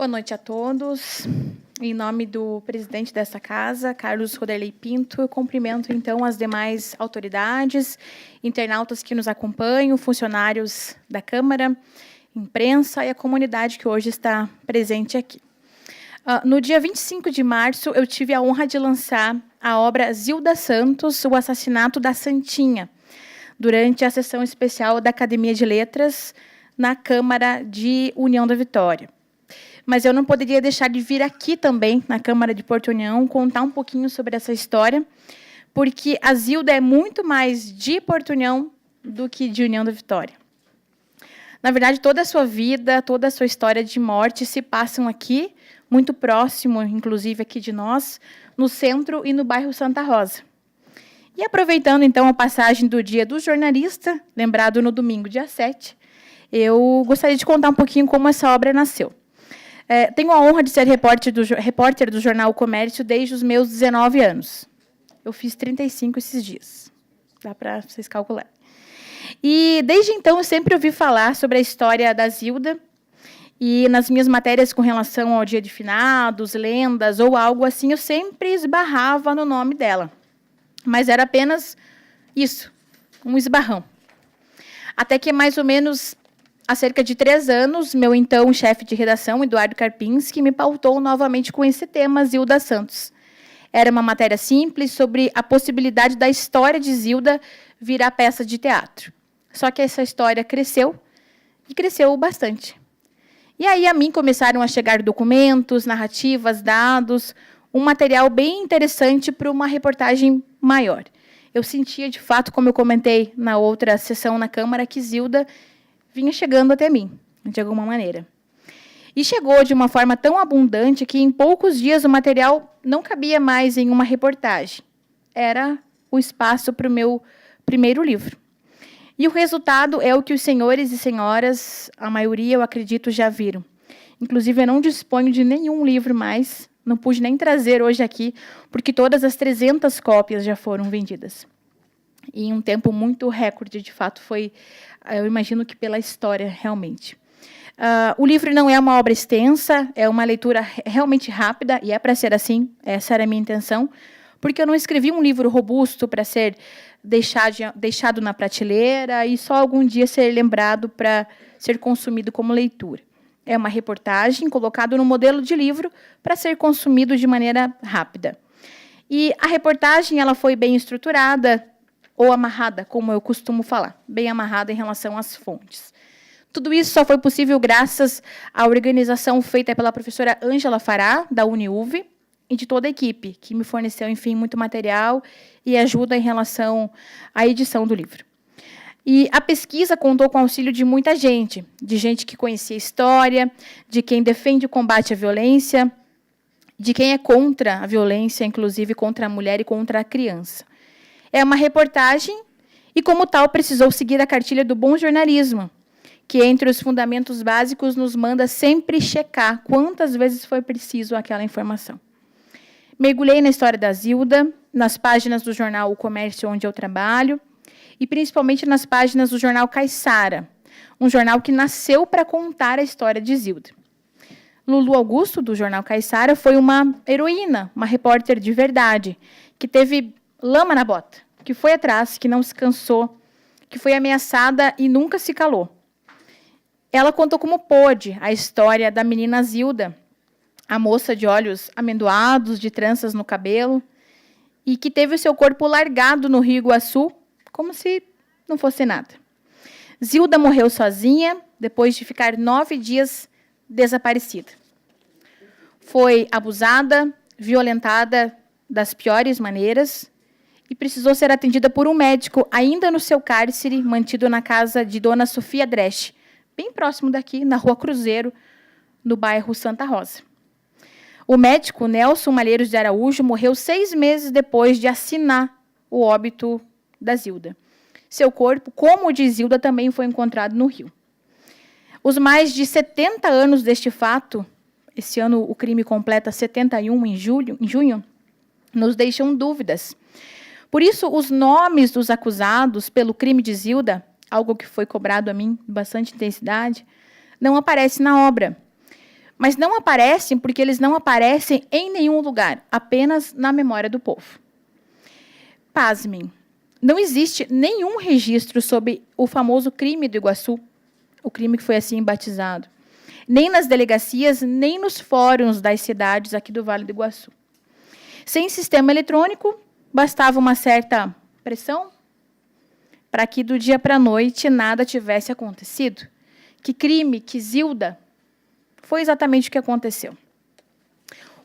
Boa noite a todos. Em nome do presidente desta casa, Carlos Roderley Pinto, eu cumprimento, então, as demais autoridades, internautas que nos acompanham, funcionários da Câmara, imprensa e a comunidade que hoje está presente aqui. No dia 25 de março, eu tive a honra de lançar a obra Zilda Santos, O Assassinato da Santinha, durante a sessão especial da Academia de Letras na Câmara de União da Vitória. Mas eu não poderia deixar de vir aqui também, na Câmara de Porto União, contar um pouquinho sobre essa história, porque a Zilda é muito mais de Porto União do que de União da Vitória. Na verdade, toda a sua vida, toda a sua história de morte se passam aqui, muito próximo, inclusive, aqui de nós, no centro e no bairro Santa Rosa. E aproveitando, então, a passagem do Dia do Jornalista, lembrado no domingo, dia 7, eu gostaria de contar um pouquinho como essa obra nasceu. Tenho a honra de ser repórter do jornal O Comércio desde os meus 19 anos. Eu fiz 35 esses dias. Dá para vocês calcularem. E, desde então, eu sempre ouvi falar sobre a história da Zilda, e nas minhas matérias com relação ao Dia de Finados, lendas ou algo assim, eu sempre esbarrava no nome dela. Mas era apenas isso, um esbarrão. Até que, mais ou menos, há cerca de 3 anos, meu então chefe de redação, Eduardo Karpinski, me pautou novamente com esse tema, Zilda Santos. Era uma matéria simples sobre a possibilidade da história de Zilda virar peça de teatro. Só que essa história cresceu, e cresceu bastante. E aí a mim começaram a chegar documentos, narrativas, dados, um material bem interessante para uma reportagem maior. Eu sentia, de fato, como eu comentei na outra sessão na Câmara, que Zilda vinha chegando até mim, de alguma maneira. E chegou de uma forma tão abundante que, em poucos dias, o material não cabia mais em uma reportagem. Era o espaço para o meu primeiro livro. E o resultado é o que os senhores e senhoras, a maioria, eu acredito, já viram. Inclusive, eu não disponho de nenhum livro mais, não pude nem trazer hoje aqui, porque todas as 300 cópias já foram vendidas. E em um tempo muito recorde, de fato, foi, eu imagino que pela história, realmente. O livro não é uma obra extensa, é uma leitura realmente rápida, e é para ser assim, essa era a minha intenção, porque eu não escrevi um livro robusto para ser deixado na prateleira e só algum dia ser lembrado para ser consumido como leitura. É uma reportagem colocada no modelo de livro para ser consumido de maneira rápida. E a reportagem ela foi bem estruturada, ou amarrada, como eu costumo falar, bem amarrada em relação às fontes. Tudo isso só foi possível graças à organização feita pela professora Ângela Fará, da UniUV, e de toda a equipe, que me forneceu, enfim, muito material e ajuda em relação à edição do livro. E a pesquisa contou com o auxílio de muita gente, de gente que conhecia a história, de quem defende o combate à violência, de quem é contra a violência, inclusive contra a mulher e contra a criança. É uma reportagem e, como tal, precisou seguir a cartilha do bom jornalismo, que, entre os fundamentos básicos, nos manda sempre checar quantas vezes foi preciso aquela informação. Mergulhei na história da Zilda, nas páginas do jornal O Comércio, onde eu trabalho, e principalmente nas páginas do jornal Caiçara, um jornal que nasceu para contar a história de Zilda. Lulu Augusto, do jornal Caiçara, foi uma heroína, uma repórter de verdade, que teve lama na bota, que foi atrás, que não se cansou, que foi ameaçada e nunca se calou. Ela contou como pôde a história da menina Zilda, a moça de olhos amendoados, de tranças no cabelo, e que teve o seu corpo largado no Rio Iguaçu, como se não fosse nada. Zilda morreu sozinha, depois de ficar 9 dias desaparecida. Foi abusada, violentada das piores maneiras, e precisou ser atendida por um médico, ainda no seu cárcere, mantido na casa de Dona Sofia Dresch, bem próximo daqui, na Rua Cruzeiro, no bairro Santa Rosa. O médico Nelson Malheiros de Araújo morreu 6 meses depois de assinar o óbito da Zilda. Seu corpo, como o de Zilda, também foi encontrado no Rio. Os mais de 70 anos deste fato, esse ano o crime completa 71 em junho, nos deixam dúvidas. Por isso, os nomes dos acusados pelo crime de Zilda, algo que foi cobrado a mim com bastante intensidade, não aparecem na obra. Mas não aparecem porque eles não aparecem em nenhum lugar, apenas na memória do povo. Pasmem, não existe nenhum registro sobre o famoso crime do Iguaçu, o crime que foi assim batizado, nem nas delegacias, nem nos fóruns das cidades aqui do Vale do Iguaçu. Sem sistema eletrônico, bastava uma certa pressão para que do dia para a noite nada tivesse acontecido. Que crime, que Zilda, foi exatamente o que aconteceu.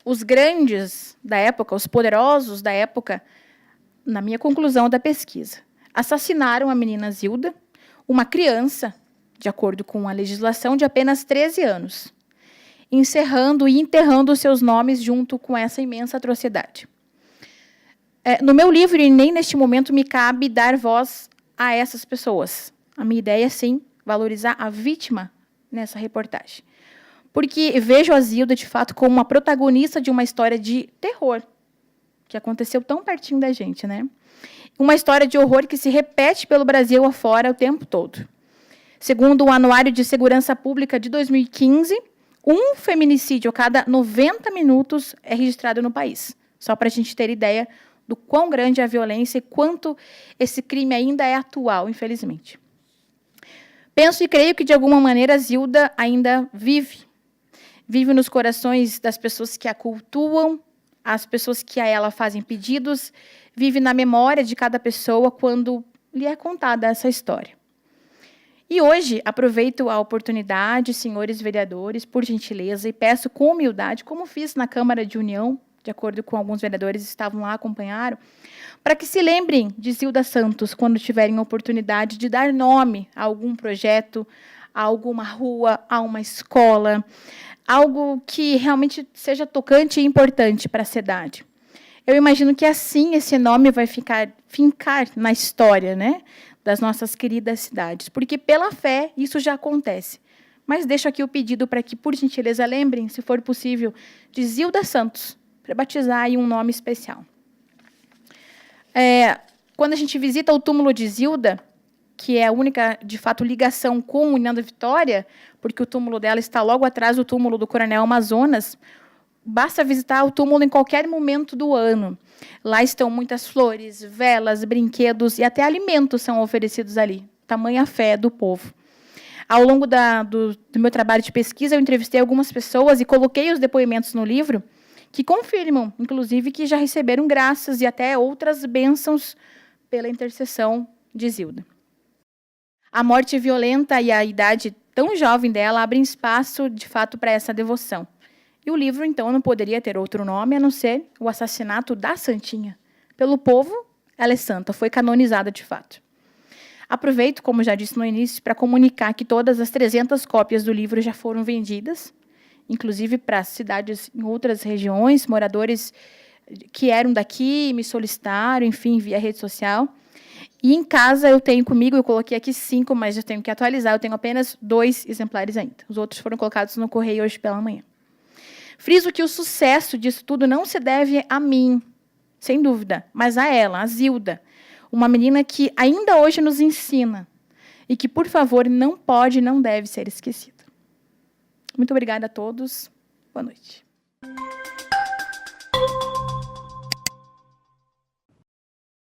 Os grandes da época, os poderosos da época, na minha conclusão da pesquisa, assassinaram a menina Zilda, uma criança, de acordo com a legislação, de apenas 13 anos, encerrando e enterrando os seus nomes junto com essa imensa atrocidade. No meu livro, e nem neste momento, me cabe dar voz a essas pessoas. A minha ideia, sim, valorizar a vítima nessa reportagem. Porque vejo a Zilda, de fato, como uma protagonista de uma história de terror, que aconteceu tão pertinho da gente, né? Uma história de horror que se repete pelo Brasil afora o tempo todo. Segundo o Anuário de Segurança Pública de 2015, um feminicídio a cada 90 minutos é registrado no país. Só para a gente ter ideia do quão grande é a violência e quanto esse crime ainda é atual, infelizmente. Penso e creio que, de alguma maneira, a Zilda ainda vive. Vive nos corações das pessoas que a cultuam, as pessoas que a ela fazem pedidos, vive na memória de cada pessoa quando lhe é contada essa história. E hoje, aproveito a oportunidade, senhores vereadores, por gentileza, e peço com humildade, como fiz na Câmara de União, de acordo com alguns vereadores que estavam lá, acompanharam, para que se lembrem de Zilda Santos quando tiverem a oportunidade de dar nome a algum projeto, a alguma rua, a uma escola, algo que realmente seja tocante e importante para a cidade. Eu imagino que assim esse nome vai fincar na história, né, das nossas queridas cidades, porque pela fé isso já acontece. Mas deixo aqui o pedido para que, por gentileza, lembrem, se for possível, de Zilda Santos, para batizar aí um nome especial. Quando a gente visita o túmulo de Zilda, que é a única, de fato, ligação com União da Vitória, porque o túmulo dela está logo atrás do túmulo do Coronel Amazonas, basta visitar o túmulo em qualquer momento do ano. Lá estão muitas flores, velas, brinquedos e até alimentos são oferecidos ali. Tamanha a fé do povo. Ao longo do meu trabalho de pesquisa, eu entrevistei algumas pessoas e coloquei os depoimentos no livro que confirmam, inclusive, que já receberam graças e até outras bênçãos pela intercessão de Zilda. A morte violenta e a idade tão jovem dela abrem espaço, de fato, para essa devoção. E o livro, então, não poderia ter outro nome a não ser O Assassinato da Santinha. Pelo povo, ela é santa, foi canonizada de fato. Aproveito, como já disse no início, para comunicar que todas as 300 cópias do livro já foram vendidas, inclusive para cidades em outras regiões, moradores que eram daqui, me solicitaram, enfim, via rede social. E em casa eu tenho comigo, eu coloquei aqui 5, mas eu tenho que atualizar, eu tenho apenas 2 exemplares ainda. Os outros foram colocados no correio hoje pela manhã. Friso que o sucesso disso tudo não se deve a mim, sem dúvida, mas a ela, a Zilda, uma menina que ainda hoje nos ensina e que, por favor, não pode e não deve ser esquecida. Muito obrigada a todos. Boa noite.